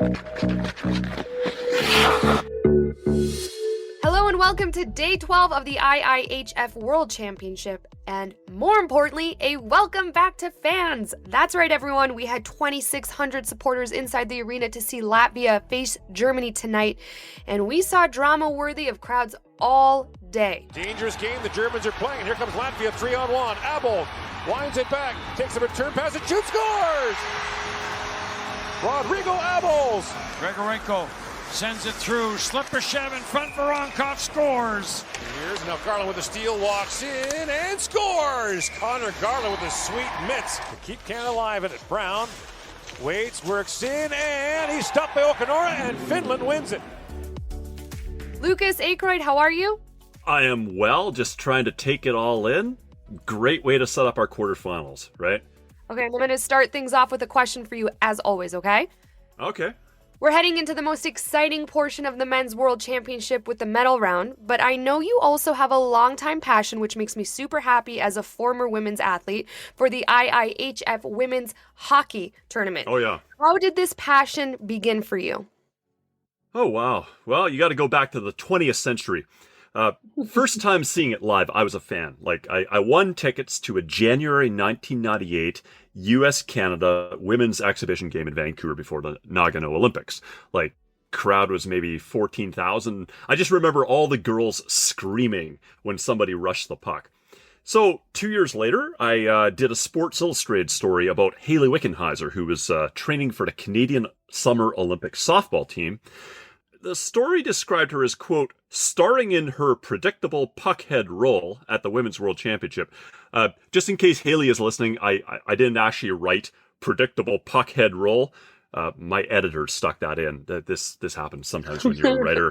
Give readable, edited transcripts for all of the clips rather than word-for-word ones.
Hello and welcome to Day 12 of the IIHF World Championship, and more importantly, a welcome back to fans. That's right, everyone. We had 2,600 supporters inside the arena to see Latvia face Germany tonight, and we saw drama worthy of crowds all day. Dangerous game the Germans are playing. Here comes Latvia 3-on-1. Abel winds it back, takes a return pass and shoots, scores! Rodrigo Abels. Grigorenko sends it through. Slippershev in front. Voronkov scores. Here's now Garland with a steal, walks in and scores. Connor Garland with a sweet mitts to keep Canada alive in it. Brown waits, works in, and he's stopped by Okanora, and Finland wins it. Lucas Aykroyd, how are you? I am well, just trying to take it all in. Great way to set up our quarterfinals, right? Okay, I'm going to start things off with a question for you as always, okay? Okay. We're heading into the most exciting portion of the Men's World Championship with the medal round, but I know you also have a longtime passion, which makes me super happy as a former women's athlete, for the IIHF Women's Hockey Tournament. Oh, yeah. How did this passion begin for you? Oh, wow. Well, you got to go back to the 20th century. First time seeing it live, I was a fan. I won tickets to a January 1998 U.S.-Canada women's exhibition game in Vancouver before the Nagano Olympics. Crowd was maybe 14,000. I just remember all the girls screaming when somebody rushed the puck. So 2 years later, I did a Sports Illustrated story about Hayley Wickenheiser, who was training for the Canadian Summer Olympic softball team. The story described her as, quote, starring in her predictable puckhead role at the Women's World Championship. Just in case Haley is listening, I didn't actually write predictable puckhead role. My editor stuck that in. This happens sometimes when you're a writer.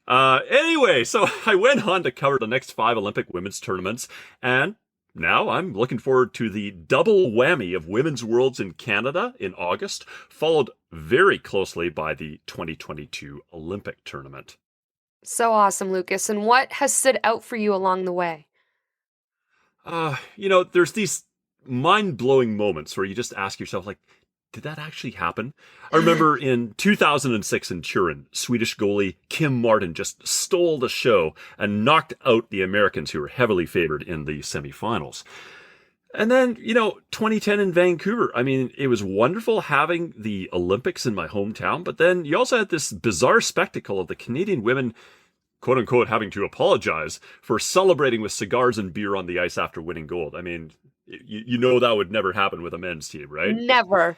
Anyway, so I went on to cover the next 5 Olympic women's tournaments, and now I'm looking forward to the double whammy of Women's Worlds in Canada in August, followed very closely by the 2022 Olympic tournament. So awesome, Lucas. And what has stood out for you along the way? There's these mind-blowing moments where you just ask yourself, did that actually happen? I remember in 2006 in Turin, Swedish goalie Kim Martin just stole the show and knocked out the Americans, who were heavily favored in the semifinals. And then, 2010 in Vancouver. I mean, it was wonderful having the Olympics in my hometown, but then you also had this bizarre spectacle of the Canadian women, quote unquote, having to apologize for celebrating with cigars and beer on the ice after winning gold. I mean, that would never happen with a men's team, right? Never.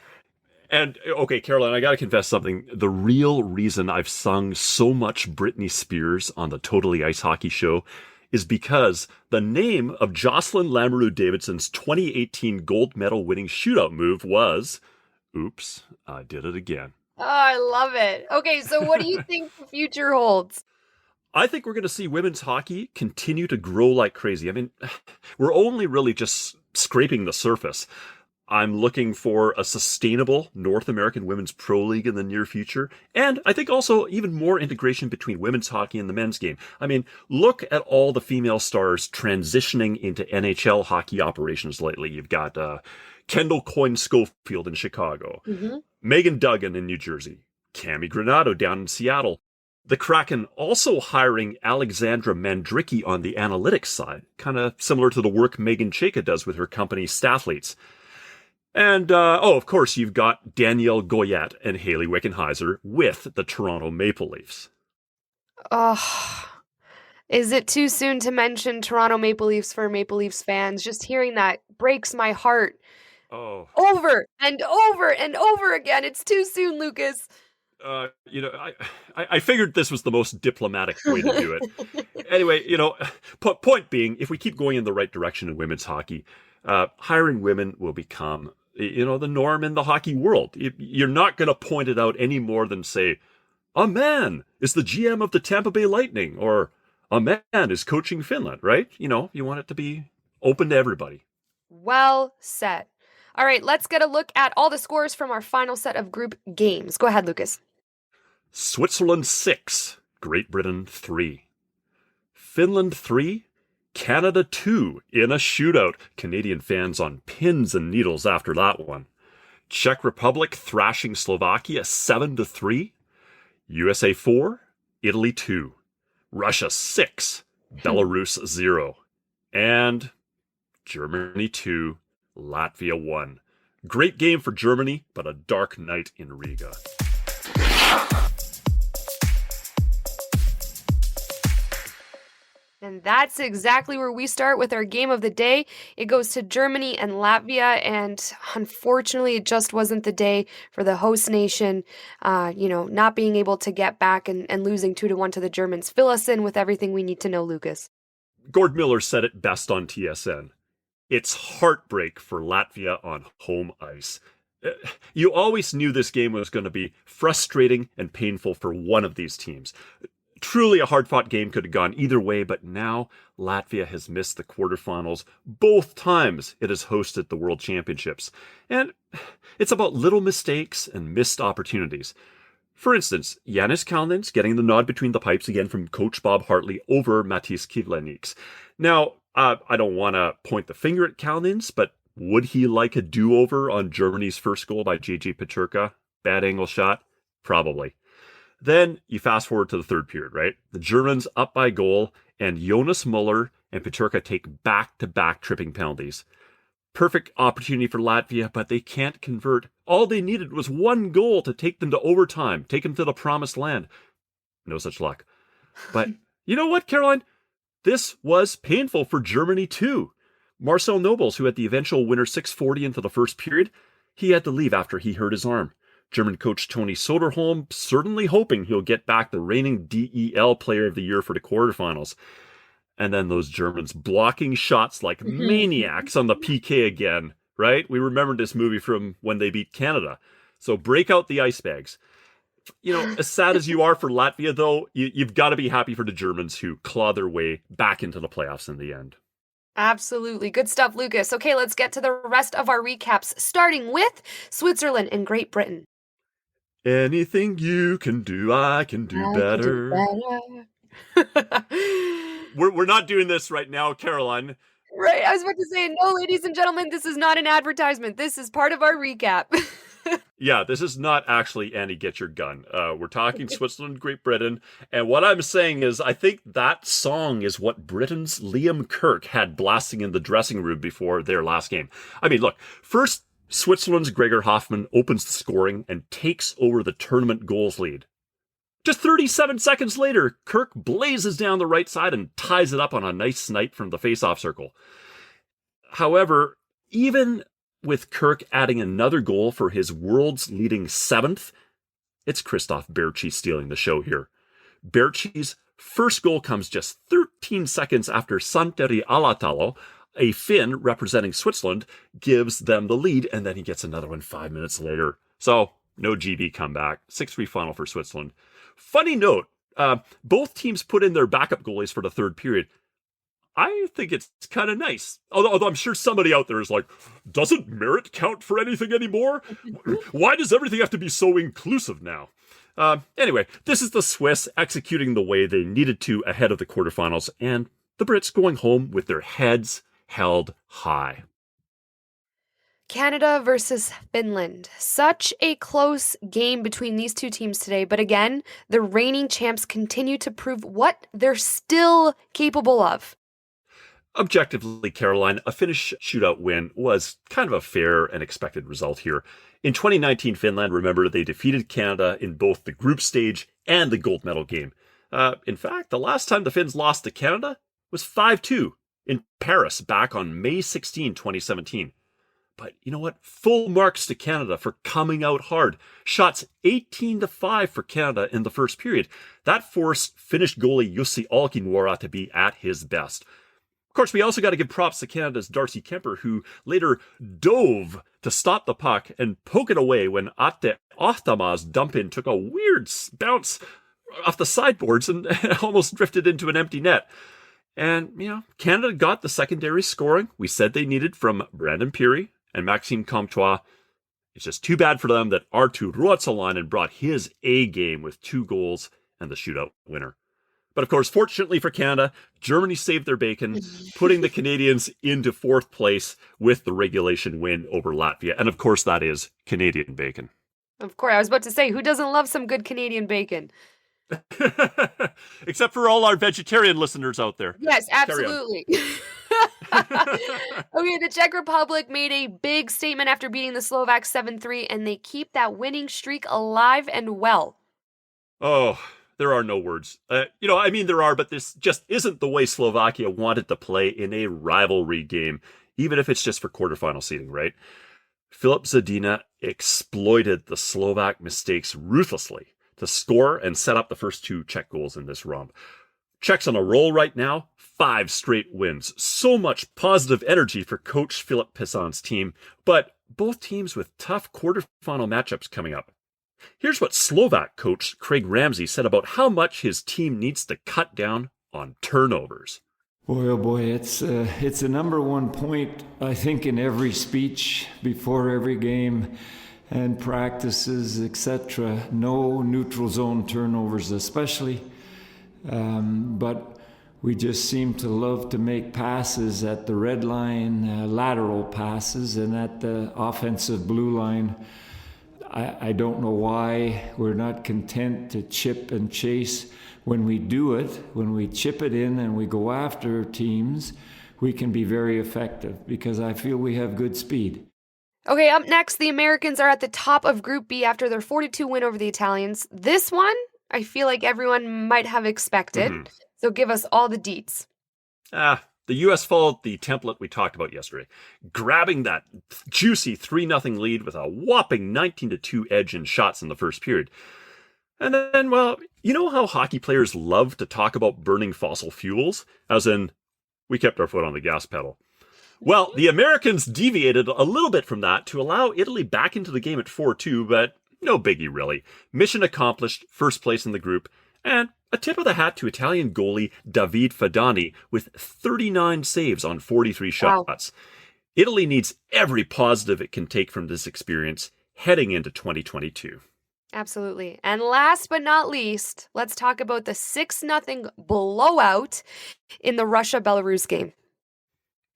And, okay, Caroline, I gotta confess something. The real reason I've sung so much Britney Spears on the Totally Ice Hockey show is because the name of Jocelyn Lamoureux Davidson's 2018 gold medal winning shootout move was, oops, I did it again. Oh, I love it. Okay, so what do you think the future holds? I think we're going to see women's hockey continue to grow like crazy. I mean, we're only really just scraping the surface. I'm looking for a sustainable North American Women's Pro League in the near future. And I think also even more integration between women's hockey and the men's game. I mean, look at all the female stars transitioning into NHL hockey operations lately. You've got Kendall Coyne Schofield in Chicago, Megan Duggan in New Jersey, Cami Granado down in Seattle. The Kraken also hiring Alexandra Mandrycky on the analytics side, kind of similar to the work Megan Chayka does with her company Stathletes. And, of course, you've got Danielle Goyette and Hayley Wickenheiser with the Toronto Maple Leafs. Oh, is it too soon to mention Toronto Maple Leafs for Maple Leafs fans? Just hearing that breaks my heart. Oh. Over and over and over again. It's too soon, Lucas. I figured this was the most diplomatic way to do it. Anyway, point being, if we keep going in the right direction in women's hockey, hiring women will become the norm in the hockey world. You're not going to point it out any more than say, a man is the GM of the Tampa Bay Lightning, or a man is coaching Finland, right? You want it to be open to everybody. Well said. All right, let's get a look at all the scores from our final set of group games. Go ahead, Lucas. Switzerland 6, Great Britain 3. Finland 3, Canada 2 in a shootout. Canadian fans on pins and needles after that one. Czech Republic thrashing Slovakia 7-3. USA 4, Italy 2. Russia 6, Belarus 0. And Germany 2, Latvia 1. Great game for Germany, but a dark night in Riga. And that's exactly where we start with our game of the day. It goes to Germany and Latvia, and unfortunately, it just wasn't the day for the host nation, not being able to get back and losing 2-1 to the Germans. Fill us in with everything we need to know, Lucas. Gord Miller said it best on TSN. It's heartbreak for Latvia on home ice. You always knew this game was going to be frustrating and painful for one of these teams. Truly a hard-fought game, could have gone either way, but now Latvia has missed the quarterfinals both times it has hosted the World Championships. And it's about little mistakes and missed opportunities. For instance, Jānis Kalniņš getting the nod between the pipes again from Coach Bob Hartley over Matīs Kivlenieks. Now, I don't want to point the finger at Kalniņš, but would he like a do-over on Germany's first goal by JJ Peterka? Bad angle shot? Probably. Then you fast forward to the third period, right? The Germans up by goal, and Jonas Muller and Peterka take back-to-back tripping penalties. Perfect opportunity for Latvia, but they can't convert. All they needed was one goal to take them to overtime, take them to the promised land. No such luck. But you know what, Caroline? This was painful for Germany too. Marcel Nobles, who had the eventual winner 6:40 into the first period, he had to leave after he hurt his arm. German coach Toni Soderholm certainly hoping he'll get back the reigning DEL Player of the Year for the quarterfinals. And then those Germans blocking shots like maniacs on the PK again, right? We remembered this movie from when they beat Canada. So break out the ice bags. As sad as you are for Latvia, though, you've got to be happy for the Germans who claw their way back into the playoffs in the end. Absolutely. Good stuff, Lucas. Okay, let's get to the rest of our recaps, starting with Switzerland and Great Britain. Anything you can do, I can do better. We're not doing this right now, Caroline. Right, I was about to say, no, ladies and gentlemen, this is not an advertisement. This is part of our recap. Yeah, this is not actually Annie, Get Your Gun. We're talking Switzerland, Great Britain, and what I'm saying is I think that song is what Britain's Liam Kirk had blasting in the dressing room before their last game. I mean, look, first, Switzerland's Gregor Hoffmann opens the scoring and takes over the tournament goals lead. Just 37 seconds later, Kirk blazes down the right side and ties it up on a nice snipe from the face-off circle. However, even with Kirk adding another goal for his world's leading 7th, it's Christoph Berchi stealing the show here. Berchi's first goal comes just 13 seconds after Santeri Alatalo, a Finn representing Switzerland, gives them the lead, and then he gets another one 5 minutes later. So, no GB comeback. 6-3 final for Switzerland. Funny note, both teams put in their backup goalies for the third period. I think it's kind of nice. Although I'm sure somebody out there is like, doesn't merit count for anything anymore? Why does everything have to be so inclusive now? Anyway, this is the Swiss executing the way they needed to ahead of the quarterfinals, and the Brits going home with their heads held high. Canada versus Finland. Such a close game between these two teams today, but again, the reigning champs continue to prove what they're still capable of. Objectively, Caroline, a Finnish shootout win was kind of a fair and expected result here. In 2019, Finland, remember, they defeated Canada in both the group stage and the gold medal game. In fact, the last time the Finns lost to Canada was 5-2 in Paris back on May 16, 2017. But you know what? Full marks to Canada for coming out hard. Shots 18-5 for Canada in the first period. That forced Finnish goalie Jussi Alkinvuora to be at his best. Of course, we also got to give props to Canada's Darcy Kemper, who later dove to stop the puck and poke it away when Atte Ohtama's dump-in took a weird bounce off the sideboards and almost drifted into an empty net. And, Canada got the secondary scoring we said they needed from Brandon Peary and Maxime Comtois. It's just too bad for them that Arttu Ruotsalainen brought his A game with 2 goals and the shootout winner. But of course, fortunately for Canada, Germany saved their bacon, putting the Canadians into 4th place with the regulation win over Latvia. And of course, that is Canadian bacon. Of course, I was about to say, who doesn't love some good Canadian bacon? Except for all our vegetarian listeners out there. Yes, absolutely. Okay, the Czech Republic made a big statement after beating the Slovaks 7-3, and they keep that winning streak alive and well. Oh, there are no words. There are, but this just isn't the way Slovakia wanted to play in a rivalry game, even if it's just for quarterfinal seeding, right? Filip Zadina exploited the Slovak mistakes ruthlessly to score and set up the first 2 Czech goals in this romp. Czechs on a roll right now, 5 straight wins. So much positive energy for coach Filip Pisán's team, but both teams with tough quarterfinal matchups coming up. Here's what Slovak coach Craig Ramsey said about how much his team needs to cut down on turnovers. Boy, oh boy, it's a number one point, I think, in every speech before every game and practices, etc. No neutral zone turnovers especially. But we just seem to love to make passes at the red line, lateral passes, and at the offensive blue line. I don't know why we're not content to chip and chase. When we do it, when we chip it in and we go after teams, we can be very effective because I feel we have good speed. Okay, up next, the Americans are at the top of Group B after their 4-2 win over the Italians. This one, I feel like everyone might have expected. So give us all the deets. The U.S. followed the template we talked about yesterday, grabbing that juicy 3-0 lead with a whopping 19-2 edge in shots in the first period. And then, well, you know how hockey players love to talk about burning fossil fuels? As in, we kept our foot on the gas pedal. Well, the Americans deviated a little bit from that to allow Italy back into the game at 4-2, but no biggie really. Mission accomplished, first place in the group, and a tip of the hat to Italian goalie David Fadani with 39 saves on 43 shots. Wow. Italy needs every positive it can take from this experience heading into 2022. Absolutely. And last but not least, let's talk about the 6-0 blowout in the Russia-Belarus game.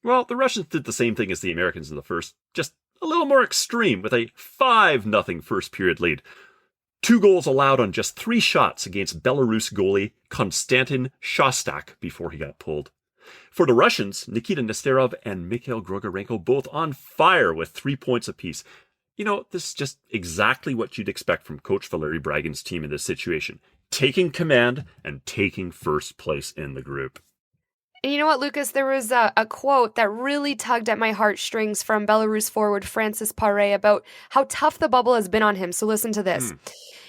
Well, the Russians did the same thing as the Americans in the first, just a little more extreme with a 5-0 first period lead. 2 goals allowed on just 3 shots against Belarus goalie Konstantin Shostak before he got pulled. For the Russians, Nikita Nesterov and Mikhail Grigorenko both on fire with 3 points apiece. You know, this is just exactly what you'd expect from Coach Valeri Bragin's team in this situation. Taking command and taking first place in the group. And you know what, Lucas? There was a quote that really tugged at my heartstrings from Belarus forward Francis Pare about how tough the bubble has been on him. So listen to this.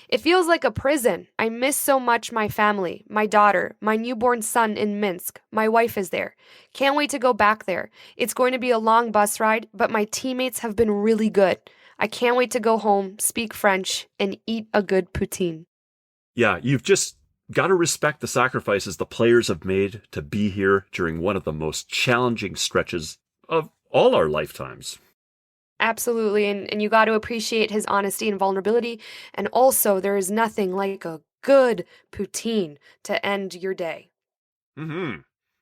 It feels like a prison. I miss so much my family, my daughter, my newborn son in Minsk. My wife is there. Can't wait to go back there. It's going to be a long bus ride, but my teammates have been really good. I can't wait to go home, speak French, and eat a good poutine. Yeah, you've just got to respect the sacrifices the players have made to be here during one of the most challenging stretches of all our lifetimes. Absolutely, and you got to appreciate his honesty and vulnerability. And also, there is nothing like a good poutine to end your day.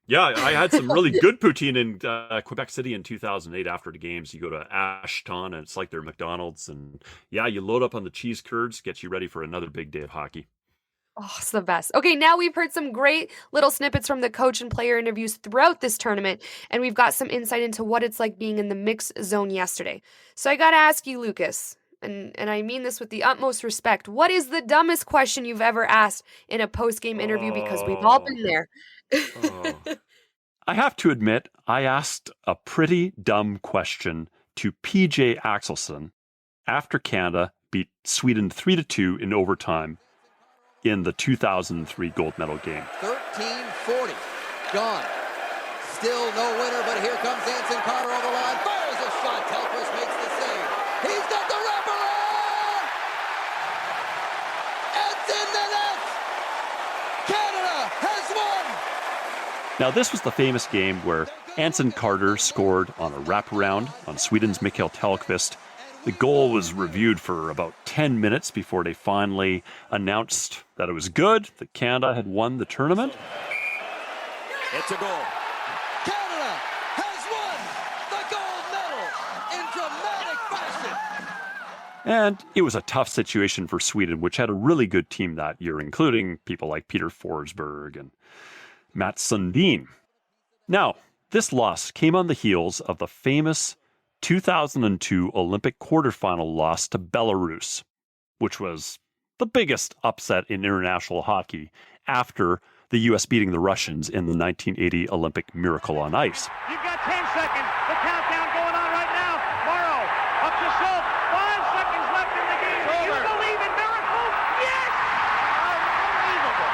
Yeah, I had some really good poutine in Quebec City in 2008 after the games. You go to Ashton, and it's like their McDonald's. And yeah, you load up on the cheese curds, gets you ready for another big day of hockey. Oh, it's the best. Okay, now we've heard some great little snippets from the coach and player interviews throughout this tournament, and we've got some insight into what it's like being in the mixed zone yesterday. So I got to ask you, Lucas, and I mean this with the utmost respect, what is the dumbest question you've ever asked in a post-game interview? Because we've all been there. I have to admit, I asked a pretty dumb question to PJ Axelsson after Canada beat Sweden 3-2 in overtime in the 2003 gold medal game. 13:40, gone. Still no winner, but here comes Anson Carter on the line. Fires a shot. Telquist makes the save. He's got the wraparound. It's in the net. Canada has won. Now, this was the famous game where Anson Carter scored on a wraparound on Sweden's Mikhail Telquist, The goal was reviewed for about 10 minutes before they finally announced that it was good, that Canada had won the tournament. It's a goal. Canada has won the gold medal in dramatic fashion. And it was a tough situation for Sweden, which had a really good team that year, including people like Peter Forsberg and Mats Sundin. Now, this loss came on the heels of the famous 2002 Olympic quarterfinal loss to Belarus, which was the biggest upset in international hockey after the U.S. beating the Russians in the 1980 Olympic Miracle on Ice. You've got 10 seconds. The countdown going on right now. Morrow up to Schultz. 5 seconds left in the game. Do you believe in miracles? Yes! Unbelievable.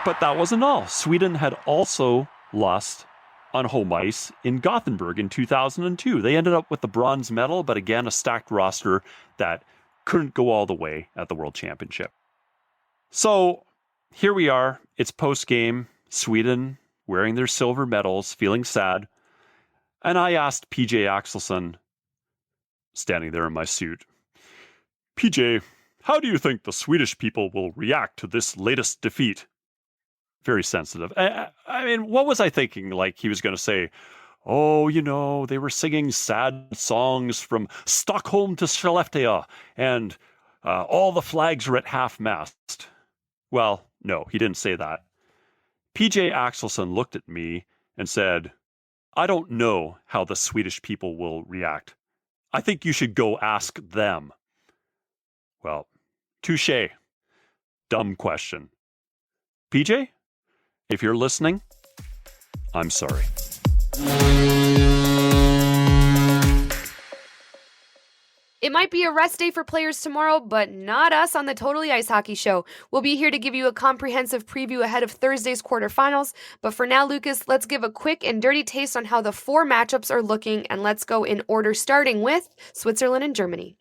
But that wasn't all. Sweden had also lost on home ice in Gothenburg in 2002. They ended up with the bronze medal, but again, a stacked roster that couldn't go all the way at the World Championship. So here we are. It's post-game. Sweden wearing their silver medals, feeling sad. And I asked PJ Axelsson, standing there in my suit, PJ, how do you think the Swedish people will react to this latest defeat? Very sensitive. I mean, what was I thinking? Like he was going to say, oh, you know, they were singing sad songs from Stockholm to Skellefteå, and all the flags were at half-mast. Well, no, he didn't say that. PJ Axelsson looked at me and said, I don't know how the Swedish people will react. I think you should go ask them. Well, touché. Dumb question. PJ? If you're listening, I'm sorry. It might be a rest day for players tomorrow, but not us on the Totally Ice Hockey Show. We'll be here to give you a comprehensive preview ahead of Thursday's quarterfinals. But for now, Lucas, let's give a quick and dirty taste on how the 4 matchups are looking, and let's go in order, starting with Switzerland and Germany.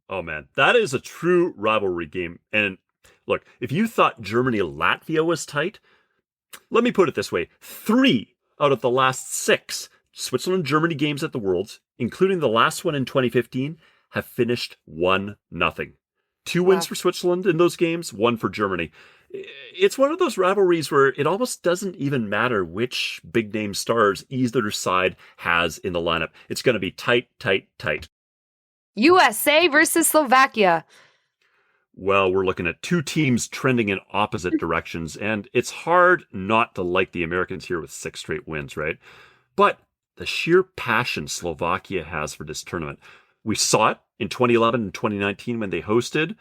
Oh man, that is a true rivalry game. And look, if you thought Germany-Latvia was tight, let me put it this way. 3 out of the last 6 Switzerland-Germany games at the Worlds, including the last one in 2015, have finished 1-0. 2 wins for Switzerland in those games, 1 for Germany. It's one of those rivalries where it almost doesn't even matter which big-name stars either side has in the lineup. It's going to be tight, tight, tight. USA versus Slovakia. Well, we're looking at 2 teams trending in opposite directions, and it's hard not to like the Americans here with 6 straight wins, right? But the sheer passion Slovakia has for this tournament, we saw it in 2011 and 2019 when they hosted,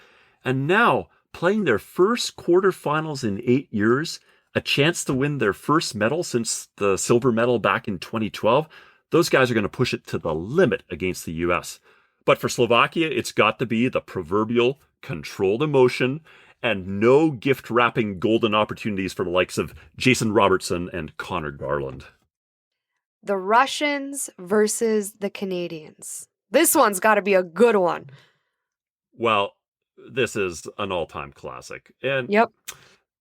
and now playing their first quarterfinals in 8 years, a chance to win their first medal since the silver medal back in 2012, those guys are going to push it to the limit against the US. But for Slovakia, it's got to be the proverbial controlled emotion and no gift-wrapping golden opportunities for the likes of Jason Robertson and Connor Garland. The Russians versus the Canadians. This one's got to be a good one. Well, this is an all-time classic. And Yep.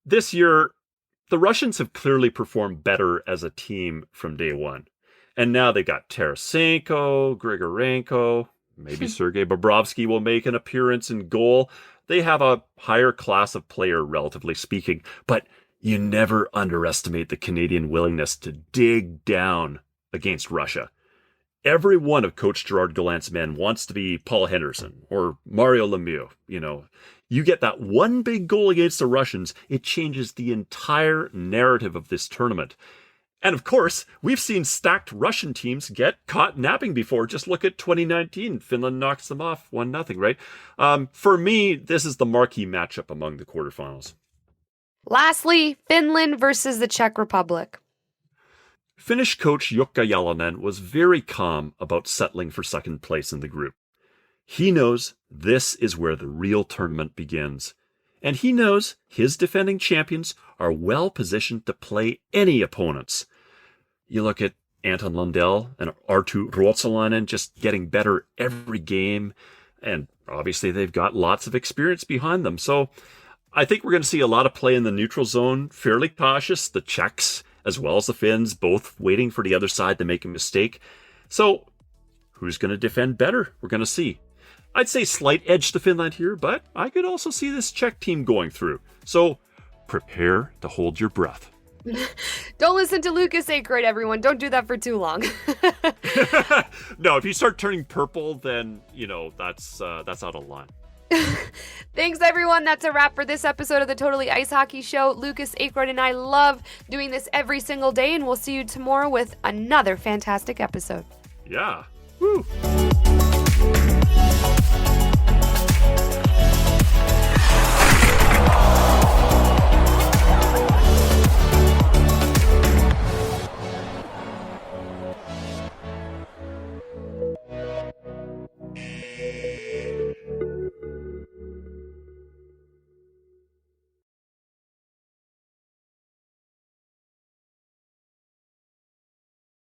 this year, the Russians have clearly performed better as a team from day one. And now they got Tarasenko, Grigorenko, maybe Sergei Bobrovsky will make an appearance in goal. They have a higher class of player, relatively speaking. But you never underestimate the Canadian willingness to dig down against Russia. Every one of Coach Gerard Gallant's men wants to be Paul Henderson or Mario Lemieux. You know, you get that one big goal against the Russians, it changes the entire narrative of this tournament. And of course, we've seen stacked Russian teams get caught napping before. Just look at 2019. Finland knocks them off 1-0, right? For me, this is the marquee matchup among the quarterfinals. Lastly, Finland versus the Czech Republic. Finnish coach Jukka Jalonen was very calm about settling for second place in the group. He knows this is where the real tournament begins. And he knows his defending champions are well positioned to play any opponents. You look at Anton Lundell and Arttu Ruotsalainen just getting better every game. And obviously they've got lots of experience behind them. So I think we're going to see a lot of play in the neutral zone, fairly cautious. The Czechs, as well as the Finns, both waiting for the other side to make a mistake. So who's going to defend better? We're going to see. I'd say slight edge to Finland here, but I could also see this Czech team going through. So prepare to hold your breath. Don't listen to Lucas Aykroyd, everyone. Don't do that for too long. No, if you start turning purple, then, that's out of line. Thanks, everyone. That's a wrap for this episode of the Totally Ice Hockey Show. Lucas Aykroyd and I love doing this every single day, and we'll see you tomorrow with another fantastic episode. Yeah. Woo.